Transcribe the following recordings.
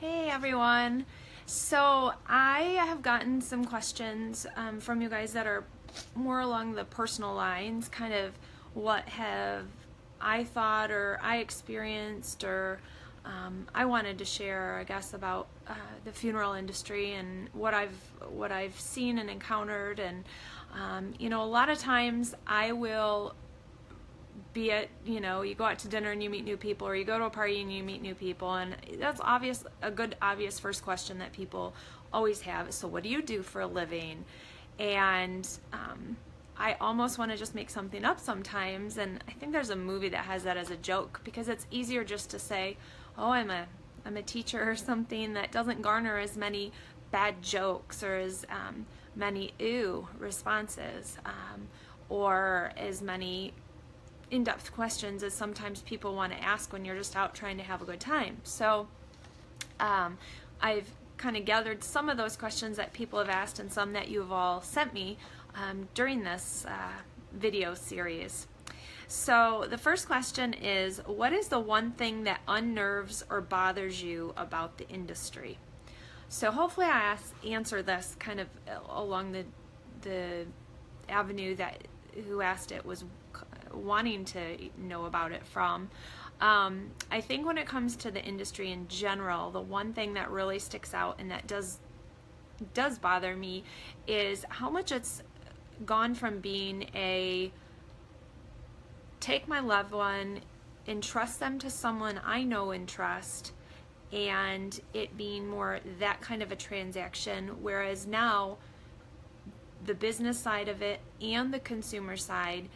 Hey everyone. So I have gotten some questions from you guys that are more along the personal lines, kind of what have I thought or I experienced or I wanted to share, I guess, about the funeral industry and what I've seen and encountered. And a lot of times I will be it, you go out to dinner and you meet new people, or you go to a party and you meet new people, and that's a good obvious first question that people always have. So what do you do for a living? And I almost want to just make something up sometimes, and I think there's a movie that has that as a joke, because it's easier just to say, oh, I'm a teacher or something, that doesn't garner as many bad jokes or as many ew responses, or as many in-depth questions as sometimes people want to ask when you're just out trying to have a good time. So I've kind of gathered some of those questions that people have asked and some that you've all sent me during this video series. So the first question is, what is the one thing that unnerves or bothers you about the industry? So hopefully I answer this kind of along the avenue that who asked it was wanting to know about it from. I think when it comes to the industry in general, the one thing that really sticks out and that does bother me is how much it's gone from being a take my loved one, entrust them to someone I know and trust, and it being more that kind of a transaction, whereas now the business side of it and the consumer side,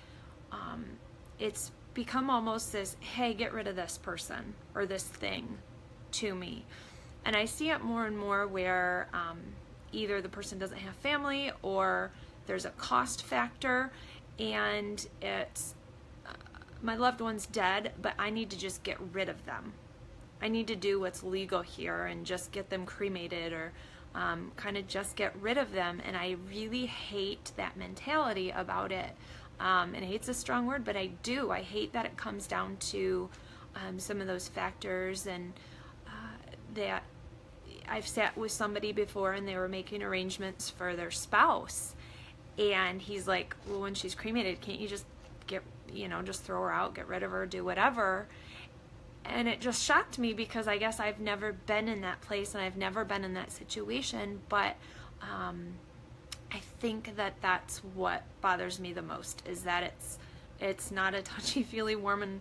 it's become almost this, hey, get rid of this person or this thing to me. And I see it more and more where either the person doesn't have family or there's a cost factor, and it's my loved one's dead, but I need to just get rid of them. I need to do what's legal here and just get them cremated, or kind of just get rid of them. And I really hate that mentality about it. And hate's a strong word, but I do. I hate that it comes down to some of those factors, and that I've sat with somebody before and they were making arrangements for their spouse, and he's like, well, when she's cremated, can't you just just throw her out, get rid of her, do whatever? And it just shocked me, because I guess I've never been in that place and I've never been in that situation, but I think that that's what bothers me the most, is that it's not a touchy-feely, warm and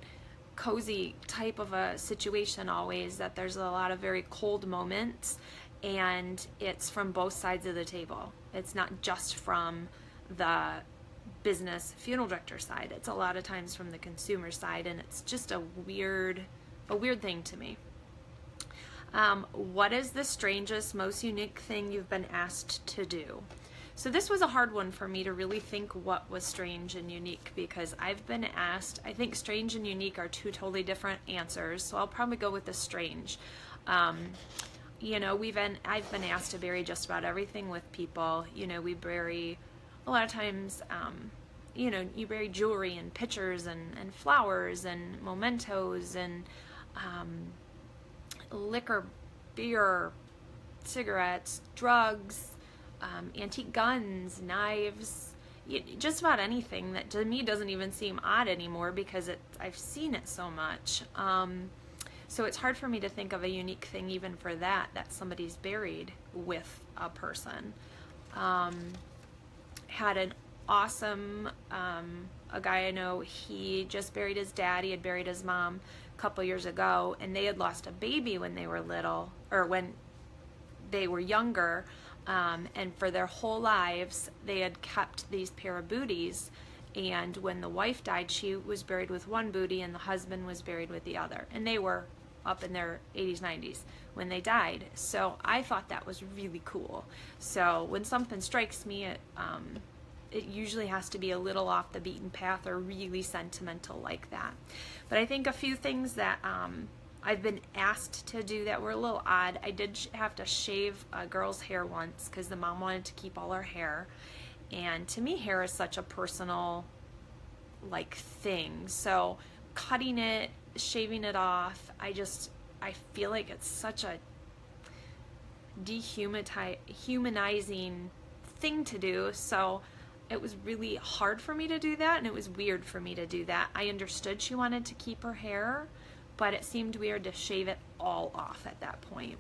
cozy type of a situation always, that there's a lot of very cold moments, and it's from both sides of the table. It's not just from the business funeral director side. It's a lot of times from the consumer side, and it's just a weird thing to me. What is the strangest, most unique thing you've been asked to do? So this was a hard one for me to really think what was strange and unique, because I've been asked, I think strange and unique are two totally different answers, so I'll probably go with the strange. I've been asked to bury just about everything with people. We bury, a lot of times, you bury jewelry and pictures and flowers and mementos and liquor, beer, cigarettes, drugs, antique guns, knives, just about anything that to me doesn't even seem odd anymore, because I've seen it so much. So it's hard for me to think of a unique thing even for that somebody's buried with a person. Had an awesome, a guy I know, he just buried his dad. He had buried his mom a couple years ago, and they had lost a baby when they were little, or when they were younger. And for their whole lives, they had kept these pair of booties. And when the wife died, she was buried with one booty and the husband was buried with the other. And they were up in their 80s, 90s when they died. So I thought that was really cool. So when something strikes me, it usually has to be a little off the beaten path or really sentimental like that. But I think a few things that I've been asked to do that were a little odd. I did have to shave a girl's hair once, because the mom wanted to keep all her hair. And to me, hair is such a personal thing. So cutting it, shaving it off, I feel like it's such a dehumanizing thing to do. So it was really hard for me to do that, and it was weird for me to do that. I understood she wanted to keep her hair, but it seemed weird to shave it all off at that point.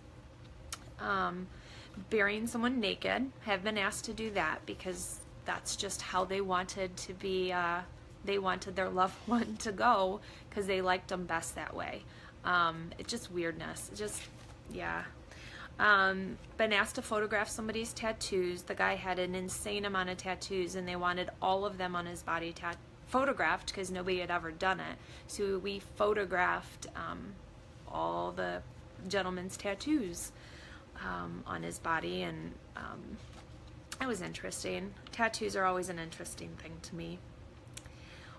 Burying someone naked, have been asked to do that because that's just how they wanted to be, they wanted their loved one to go because they liked them best that way. It's just weirdness. Just, yeah. Been asked to photograph somebody's tattoos. The guy had an insane amount of tattoos, and they wanted all of them on his body photographed because nobody had ever done it. So we photographed all the gentleman's tattoos on his body, and it was interesting. Tattoos are always an interesting thing to me.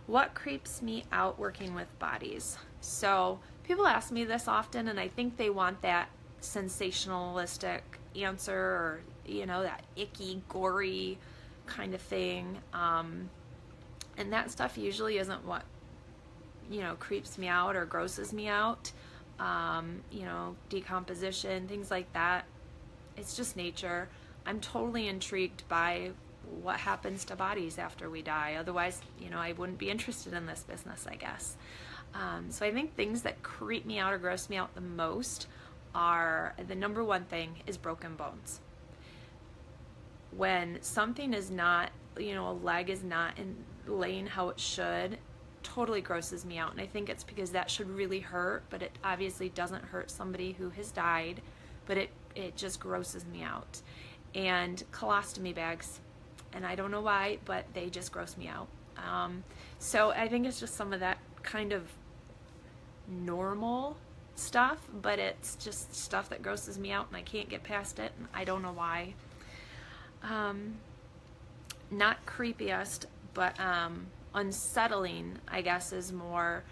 What creeps me out working with bodies? So people ask me this often, and I think they want that sensationalistic answer, or that icky, gory kind of thing, and that stuff usually isn't what creeps me out or grosses me out. Decomposition, things like that. It's just nature. I'm totally intrigued by what happens to bodies after we die. Otherwise, I wouldn't be interested in this business, I guess. So I think things that creep me out or gross me out the most are, the number one thing is broken bones. When something is not, a leg is not laying how it should, totally grosses me out. And I think it's because that should really hurt, but it obviously doesn't hurt somebody who has died, but it just grosses me out. And colostomy bags, and I don't know why, but they just gross me out. So I think it's just some of that kind of normal stuff, but it's just stuff that grosses me out and I can't get past it, and I don't know why. Not creepiest, but unsettling, I guess, is more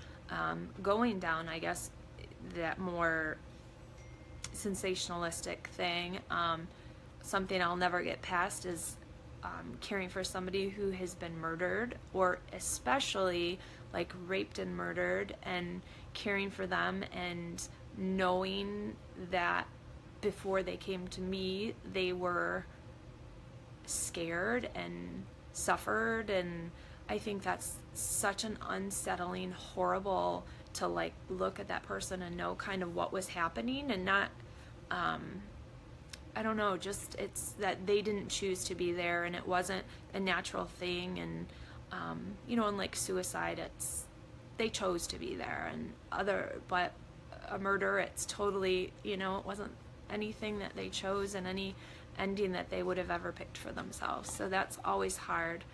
going down, I guess, that more sensationalistic thing. Something I'll never get past is caring for somebody who has been murdered, or especially like raped and murdered, and caring for them and knowing that before they came to me they were scared and suffered. And I think that's such an unsettling, horrible to like look at that person and know kind of what was happening, and not I don't know, just it's that they didn't choose to be there and it wasn't a natural thing. And and like suicide, it's they chose to be there, and but a murder, it's totally, it wasn't anything that they chose and any ending that they would have ever picked for themselves. So that's always hard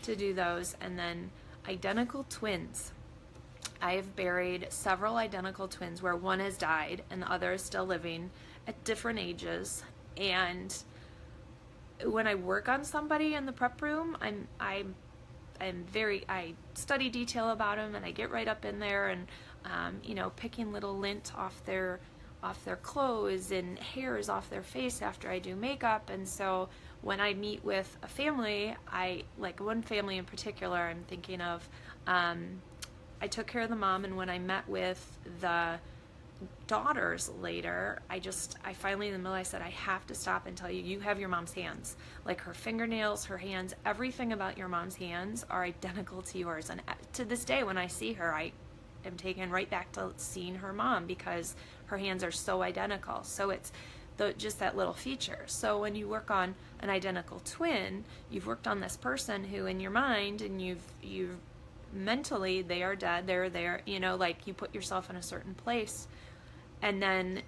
to do those. And then identical twins. I have buried several identical twins where one has died and the other is still living at different ages. And when I work on somebody in the prep room, I study detail about them, and I get right up in there and picking little lint off their clothes and hairs off their face after I do makeup. And so when I meet with a family, I like one family in particular I'm thinking of, I took care of the mom, and when I met with the daughters later, I finally in the middle, I said, I have to stop and tell you, you have your mom's hands. Like her fingernails, her hands, everything about your mom's hands are identical to yours. And to this day, when I see her, I am taken right back to seeing her mom because her hands are so identical. So it's just that little feature. So when you work on an identical twin, you've worked on this person who in your mind, and you've mentally, they are dead, they're there, like you put yourself in a certain place, and then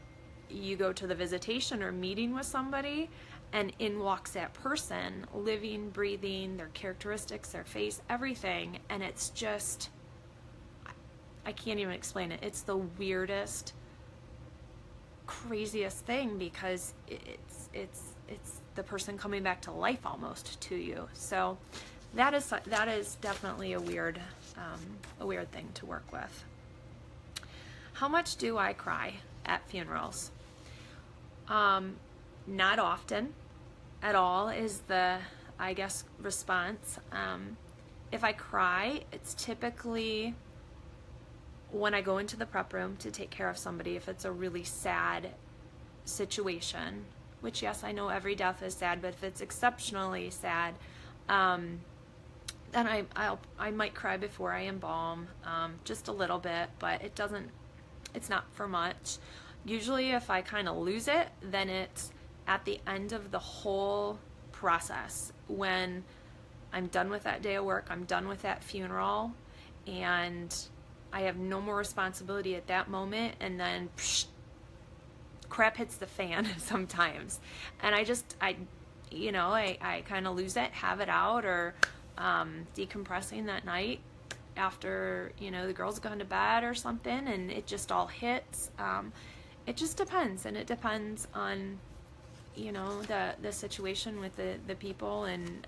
you go to the visitation or meeting with somebody, and in walks that person, living, breathing, their characteristics, their face, everything, and it's just, I can't even explain it. It's the weirdest, craziest thing, because it's the person coming back to life almost to you. So that is definitely a weird thing to work with. How much do I cry at funerals? Not often at all is the, I guess, response. If I cry, it's typically when I go into the prep room to take care of somebody, if it's a really sad situation, which yes, I know every death is sad, but if it's exceptionally sad, then I might cry before I embalm, just a little bit, but it's not for much. Usually if I kind of lose it, then it's at the end of the whole process, when I'm done with that day of work, I'm done with that funeral, and I have no more responsibility at that moment, and then crap hits the fan sometimes, and I kind of lose it, have it out, or decompressing that night after the girls gone to bed or something, and it just all hits. It just depends, and it depends on the situation with the people, and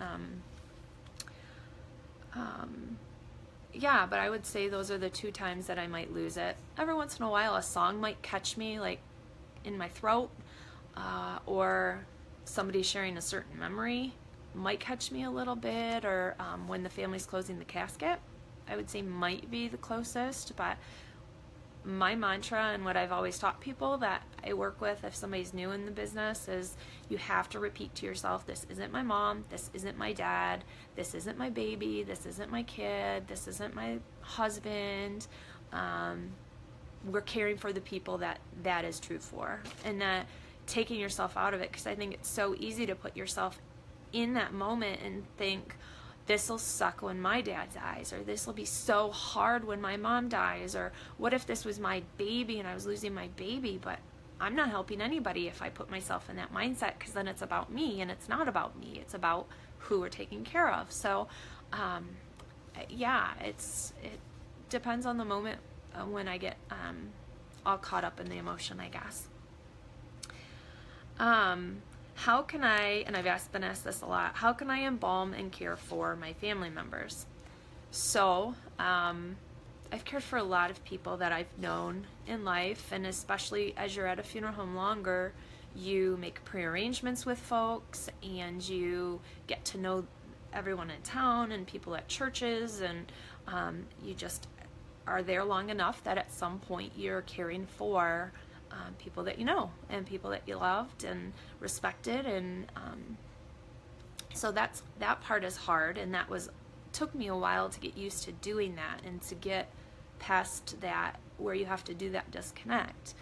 yeah, but I would say those are the two times that I might lose it. Every once in a while a song might catch me, like in my throat, or somebody sharing a certain memory might catch me a little bit, or when the family's closing the casket, I would say might be the closest. But my mantra, and what I've always taught people that I work with, if somebody's new in the business, is you have to repeat to yourself, this isn't my mom, this isn't my dad, this isn't my baby, this isn't my kid, this isn't my husband. We're caring for the people that is true for, and that taking yourself out of it, because I think it's so easy to put yourself in that moment and think, this will suck when my dad dies, or this will be so hard when my mom dies, or what if this was my baby and I was losing my baby? But I'm not helping anybody if I put myself in that mindset, because then it's about me, and it's not about me, it's about who we're taking care of. So yeah, it depends on the moment when I get all caught up in the emotion, I guess. How can I, and I've been asked this a lot, how can I embalm and care for my family members? So, I've cared for a lot of people that I've known in life, and especially as you're at a funeral home longer, you make prearrangements with folks, and you get to know everyone in town and people at churches, and you just are there long enough that at some point you're caring for people that you know and people that you loved and respected, and so that part is hard, and took me a while to get used to doing that and to get past that where you have to do that disconnect.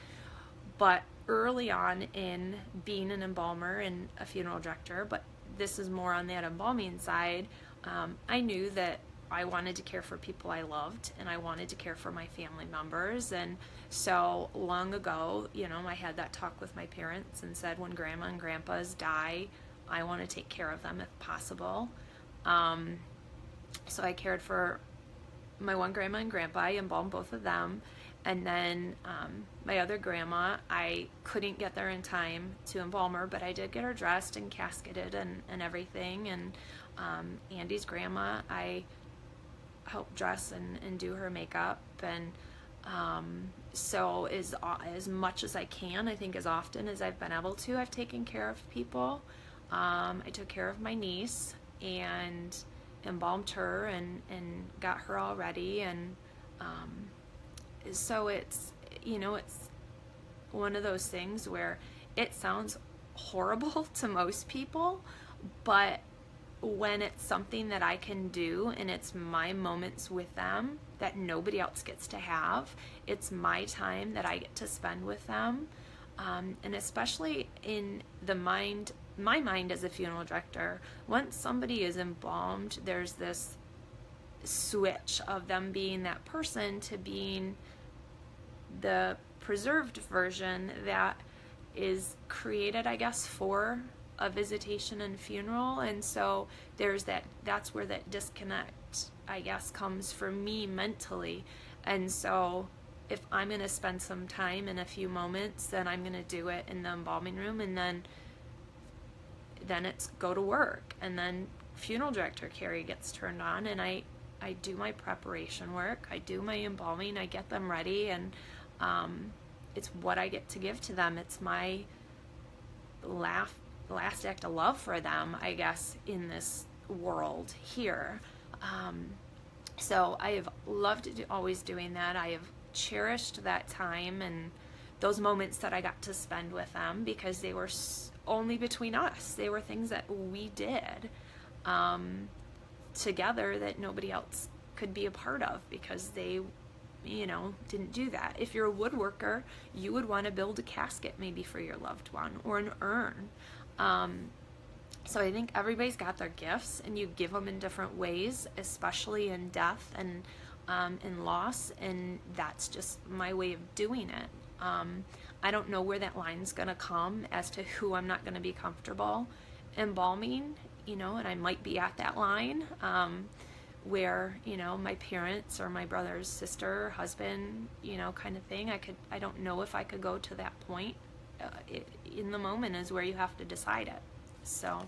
But early on in being an embalmer and a funeral director, but this is more on that embalming side, I knew that I wanted to care for people I loved, and I wanted to care for my family members. And so long ago, I had that talk with my parents and said, when grandma and grandpas die, I want to take care of them if possible. So I cared for my one grandma and grandpa. I embalmed both of them. And then my other grandma, I couldn't get there in time to embalm her, but I did get her dressed and casketed and everything. And Andy's grandma, I helped dress and do her makeup, and so as much as I can, I think as often as I've been able to, I've taken care of people. I took care of my niece and embalmed her and got her all ready, and so it's one of those things where it sounds horrible to most people, but when it's something that I can do and it's my moments with them that nobody else gets to have, it's my time that I get to spend with them, and especially in my mind as a funeral director, once somebody is embalmed, there's this switch of them being that person to being the preserved version that is created, I guess, for a visitation and funeral. And so that's where that disconnect, I guess, comes for me mentally. And so if I'm going to spend some time in a few moments, then I'm going to do it in the embalming room, and then it's go to work, and then funeral director Kari gets turned on, and I do my preparation work, I do my embalming, I get them ready, and it's what I get to give to them. It's my last act of love for them, I guess, in this world here. So I have loved always doing that. I have cherished that time and those moments that I got to spend with them, because they were only between us. They were things that we did together that nobody else could be a part of, because they, you know, didn't do that. If you're a woodworker, you would want to build a casket maybe for your loved one, or an urn. So I think everybody's got their gifts, and you give them in different ways, especially in death and in loss, and that's just my way of doing it. I don't know where that line's going to come as to who I'm not going to be comfortable embalming, you know, and I might be at that line where, you know, my parents or my brother's sister, husband, you know, kind of thing. I don't know if I could go to that point. In the moment is where you have to decide it. So,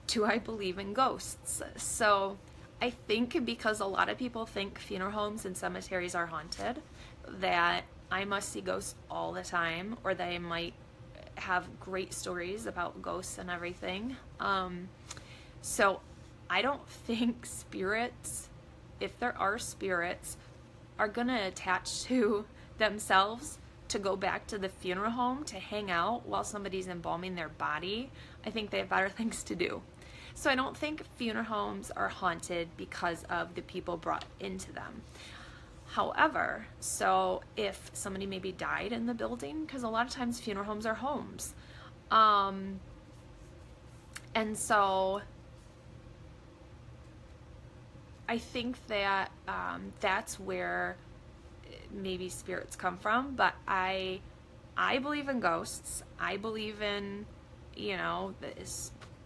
do I believe in ghosts? So, I think because a lot of people think funeral homes and cemeteries are haunted, that I must see ghosts all the time, or they might have great stories about ghosts and everything. So I don't think spirits, if there are spirits, are gonna attach to themselves to go back to the funeral home to hang out while somebody's embalming their body. I think they have better things to do. So I don't think funeral homes are haunted because of the people brought into them. However, so if somebody maybe died in the building, because a lot of times funeral homes are homes, and so I think that that's where maybe spirits come from. But I believe in ghosts. I believe in, you know,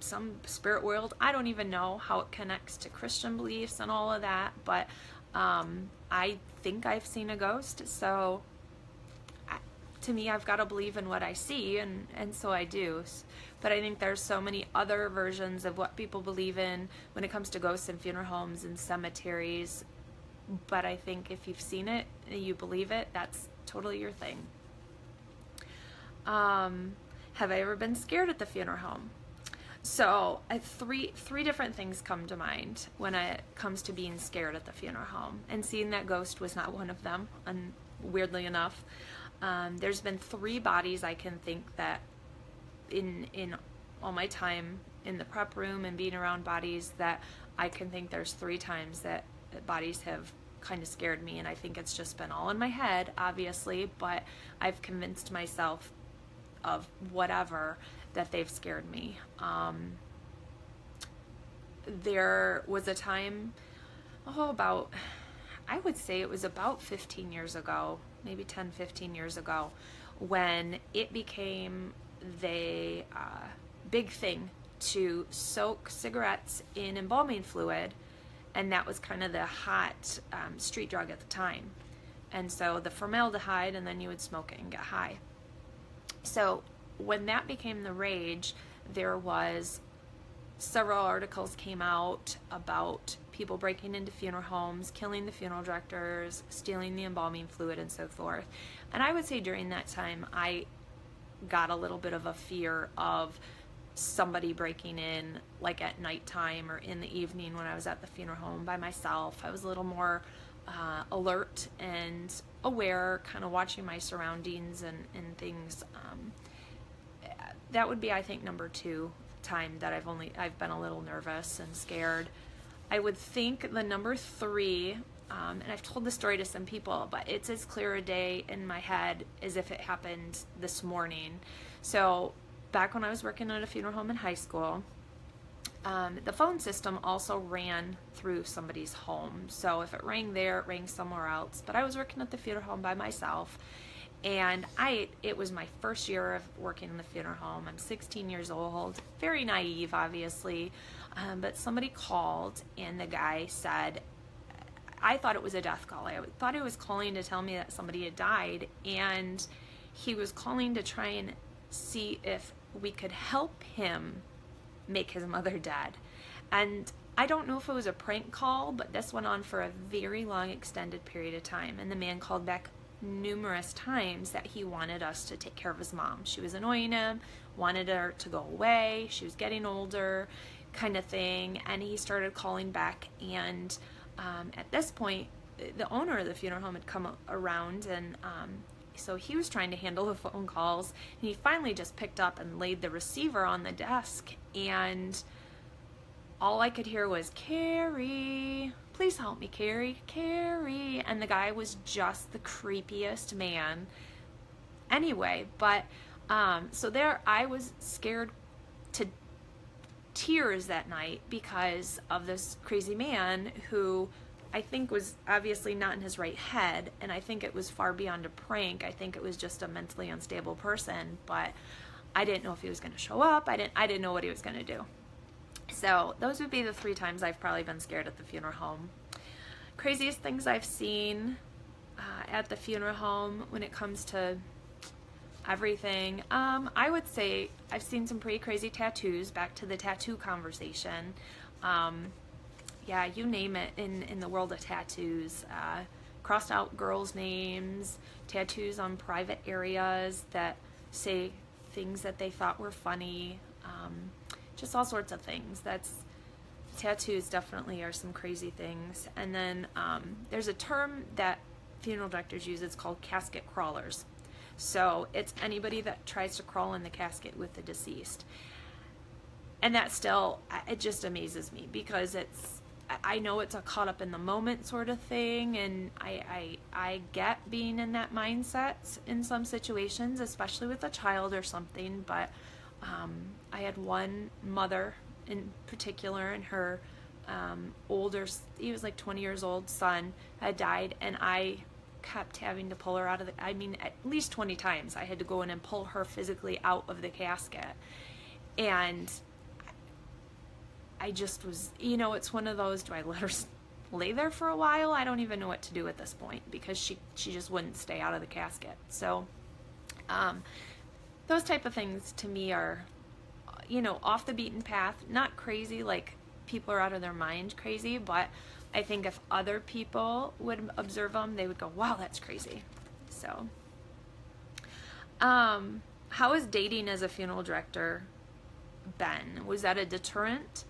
some spirit world. I don't even know how it connects to Christian beliefs and all of that, but I think I've seen a ghost. So to me, I've got to believe in what I see, and so I do. But I think there's so many other versions of what people believe in when it comes to ghosts in funeral homes and cemeteries. But I think if you've seen it and you believe it, that's totally your thing. Have I ever been scared at the funeral home? So three different things come to mind when it comes to being scared at the funeral home, and seeing that ghost was not one of them, and weirdly enough. There's been 3 bodies I can think that in all my time in the prep room and being around bodies, that I can think there's 3 times that bodies have kind of scared me, and I think it's just been all in my head, obviously, but I've convinced myself of whatever that they've scared me. There was a time, I would say it was about 15 years ago, maybe 10, 15 years ago, when it became the big thing to soak cigarettes in embalming fluid, and that was kind of the hot street drug at the time. And so the formaldehyde, and then you would smoke it and get high. So when that became the rage, there was several articles came out about people breaking into funeral homes, killing the funeral directors, stealing the embalming fluid, and so forth. And I would say during that time, I got a little bit of a fear of somebody breaking in, like at nighttime or in the evening when I was at the funeral home by myself. I was a little more alert and aware, kind of watching my surroundings and things. That would be, I think, number 2 time that I've been a little nervous and scared. I would think the number 3, and I've told the story to some people, but it's as clear a day in my head as if it happened this morning. So back when I was working at a funeral home in high school, the phone system also ran through somebody's home. So if it rang there, it rang somewhere else. But I was working at the funeral home by myself, and it was my first year of working in the funeral home. I'm 16 years old, very naive, obviously. But somebody called, and the guy said, I thought it was a death call. I thought he was calling to tell me that somebody had died, and he was calling to try and see if we could help him make his mother dead. And I don't know if it was a prank call, but this went on for a very long extended period of time. And the man called back numerous times that he wanted us to take care of his mom. She was annoying him, wanted her to go away, she was getting older, kind of thing. And he started calling back, and at this point the owner of the funeral home had come around, and so he was trying to handle the phone calls, and he finally just picked up and laid the receiver on the desk, and all I could hear was, "Kari, please help me, Kari, Kari," and the guy was just the creepiest man. Anyway, but so there I was scared to tears that night because of this crazy man who I think was obviously not in his right head, and I think it was far beyond a prank. I think it was just a mentally unstable person, but I didn't know if he was going to show up. I didn't know what he was going to do. So those would be the 3 times I've probably been scared at the funeral home. Craziest things I've seen at the funeral home when it comes to everything. I would say I've seen some pretty crazy tattoos, back to the tattoo conversation. Yeah, you name it in the world of tattoos. Crossed out girls' names, tattoos on private areas that say things that they thought were funny. Just all sorts of things. Tattoos definitely are some crazy things. And then there's a term that funeral directors use. It's called casket crawlers. So it's anybody that tries to crawl in the casket with the deceased. And that still, it just amazes me, because I know it's a caught up in the moment sort of thing, and I get being in that mindset in some situations, especially with a child or something, but I had one mother in particular, and her older, he was like 20 years old, son had died, and I kept having to pull her out of at least 20 times I had to go in and pull her physically out of the casket. And I just was, it's one of those, do I let her lay there for a while? I don't even know what to do at this point, because she just wouldn't stay out of the casket. So those type of things to me are, off the beaten path, not crazy, like people are out of their mind crazy, but I think if other people would observe them, they would go, wow, that's crazy. So, how is dating as a funeral director been? Was that a deterrent?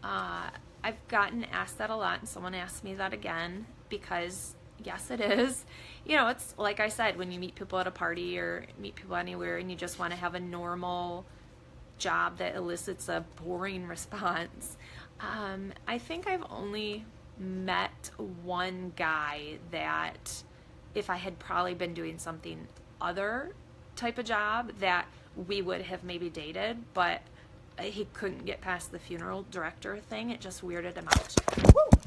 I've gotten asked that a lot, and someone asked me that again, because yes, it is. It's like I said, when you meet people at a party or meet people anywhere and you just want to have a normal job that elicits a boring response. I think I've only met one guy that, if I had probably been doing something other type of job, that we would have maybe dated, but he couldn't get past the funeral director thing. It just weirded him out. Woo!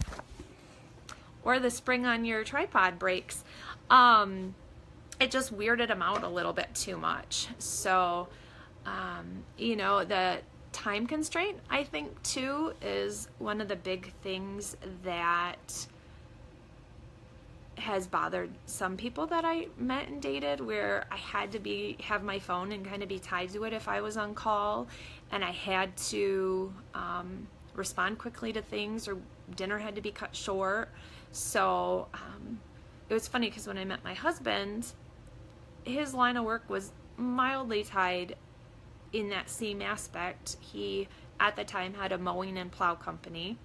Or the spring on your tripod breaks. It just weirded him out a little bit too much. So, the time constraint, I think, too, is one of the big things that has bothered some people that I met and dated, where I had to have my phone and kind of be tied to it if I was on call, and I had to respond quickly to things, or dinner had to be cut short. So it was funny, because when I met my husband, his line of work was mildly tied in that same aspect. He, at the time, had a mowing and plow company,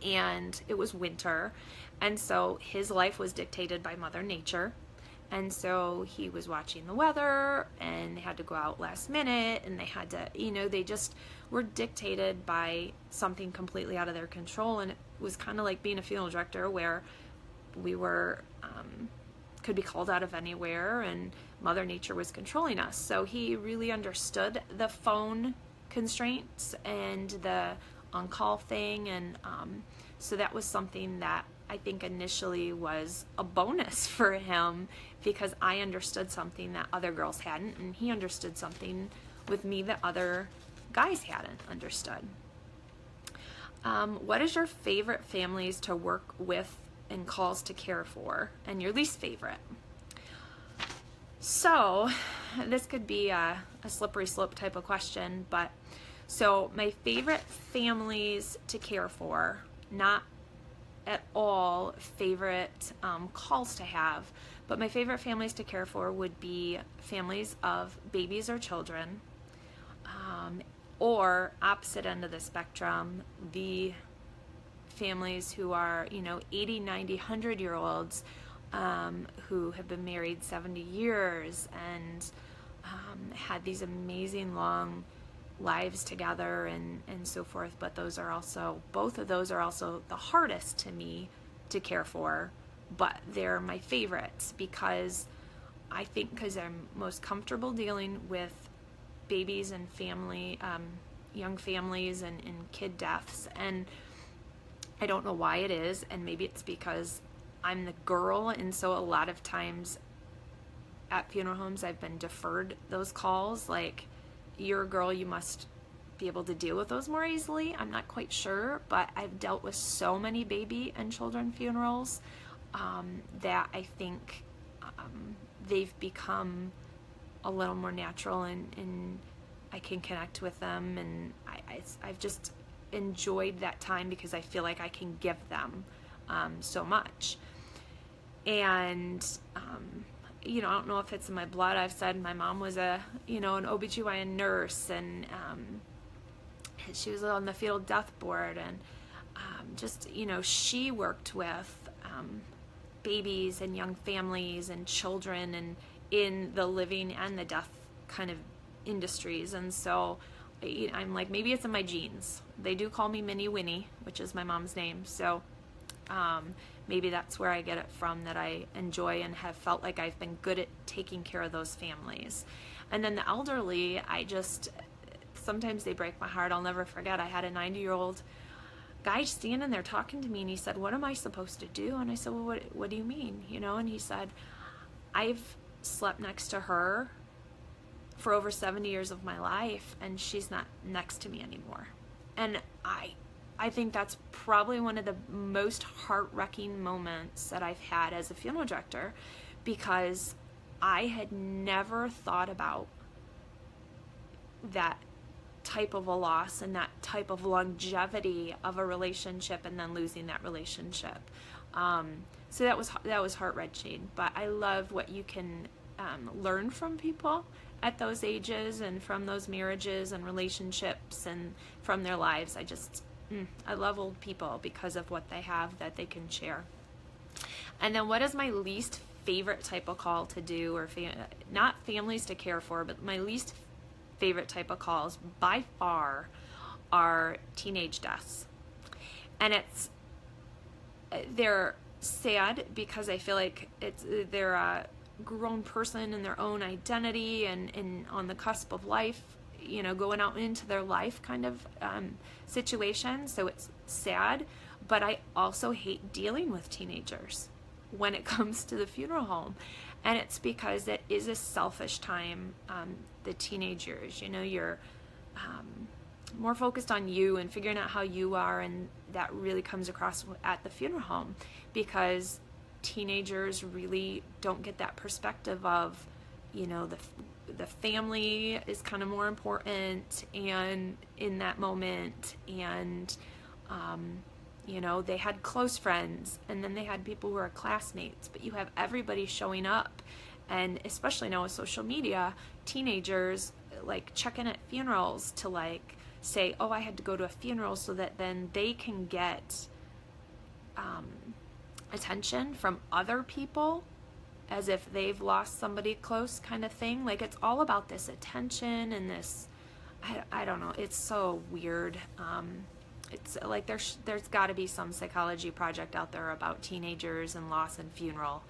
and it was winter, and so his life was dictated by Mother Nature, and so he was watching the weather, and they had to go out last minute, and they had to, they just were dictated by something completely out of their control. And it was kind of like being a funeral director, where we were could be called out of anywhere, and Mother Nature was controlling us. So he really understood the phone constraints and the on-call thing, and so that was something that I think initially was a bonus for him, because I understood something that other girls hadn't, and he understood something with me that other guys hadn't understood. What is your favorite families to work with and calls to care for, and your least favorite? So this could be a slippery slope type of question, but so my favorite families to care for, not at all favorite calls to have, but my favorite families to care for would be families of babies or children, or opposite end of the spectrum, the families who are, 80, 90, 100-year-olds who have been married 70 years and had these amazing long lives together and so forth. But both of those are also the hardest to me to care for, but they're my favorites because I'm most comfortable dealing with babies and young families and kid deaths. And I don't know why it is, and maybe it's because I'm the girl, and so a lot of times at funeral homes I've been deferred those calls, like, you're a girl, you must be able to deal with those more easily. I'm not quite sure, but I've dealt with so many baby and children funerals that I think they've become a little more natural, and I can connect with them, and I've just enjoyed that time because I feel like I can give them so much. And I don't know if it's in my blood. I've said my mom was an OBGYN nurse, and she was on the fetal death board, and she worked with babies and young families and children and in the living and the death kind of industries. And so I'm like, maybe it's in my genes. They do call me Minnie Winnie, which is my mom's name. So maybe that's where I get it from, that I enjoy and have felt like I've been good at taking care of those families. And then the elderly, sometimes they break my heart. I'll never forget, I had a 90-year-old guy standing there talking to me, and he said, "What am I supposed to do?" And I said, "Well, what do you mean?" And he said, "I've slept next to her for over 70 years of my life, and she's not next to me anymore." And I think that's probably one of the most heart-wrenching moments that I've had as a funeral director, because I had never thought about that type of a loss and that type of longevity of a relationship and then losing that relationship. So that was heart-wrenching. But I love what you can learn from people at those ages and from those marriages and relationships and from their lives. I love old people because of what they have that they can share. And then what is my least favorite type of call to do, or not families to care for, but my least favorite type of calls by far are teenage deaths. And they're sad because I feel like they're a grown person in their own identity and on the cusp of life, going out into their life kind of situation. So it's sad, but I also hate dealing with teenagers when it comes to the funeral home. And it's because it is a selfish time, the teenage years. You're more focused on you and figuring out how you are, and that really comes across at the funeral home, because teenagers really don't get that perspective of, the family is kind of more important and in that moment, and they had close friends, and then they had people who are classmates, but you have everybody showing up. And especially now with social media, teenagers like check in at funerals to like say, "Oh, I had to go to a funeral," so that then they can get attention from other people as if they've lost somebody close, kind of thing. Like, it's all about this attention and this, I don't know, it's so weird. It's like there's got to be some psychology project out there about teenagers and loss and funeral.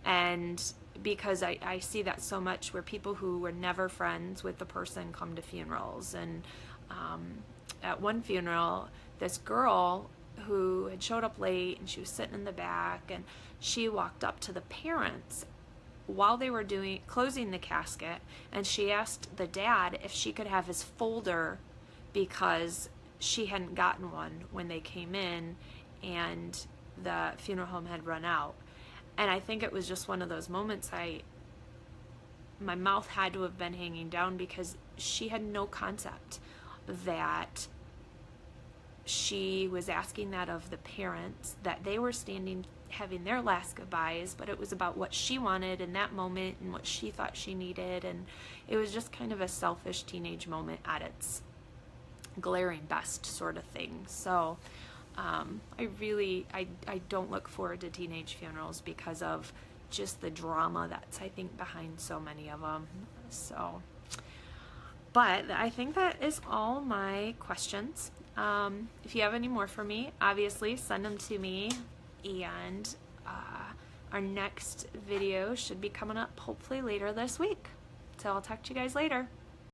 And because I see that so much, where people who were never friends with the person come to funerals. And at one funeral, this girl who had showed up late, and she was sitting in the back, and she walked up to the parents while they were closing the casket, and she asked the dad if she could have his folder because she hadn't gotten one when they came in and the funeral home had run out. And I think it was just one of those moments my mouth had to have been hanging down, because she had no concept that she was asking that of the parents, that they were standing having their last goodbyes, but it was about what she wanted in that moment and what she thought she needed. And it was just kind of a selfish teenage moment at its glaring best, sort of thing. So I don't look forward to teenage funerals because of just the drama that's, I think, behind so many of them. So, but I think that is all my questions. If you have any more for me, obviously send them to me, and our next video should be coming up hopefully later this week. So I'll talk to you guys later.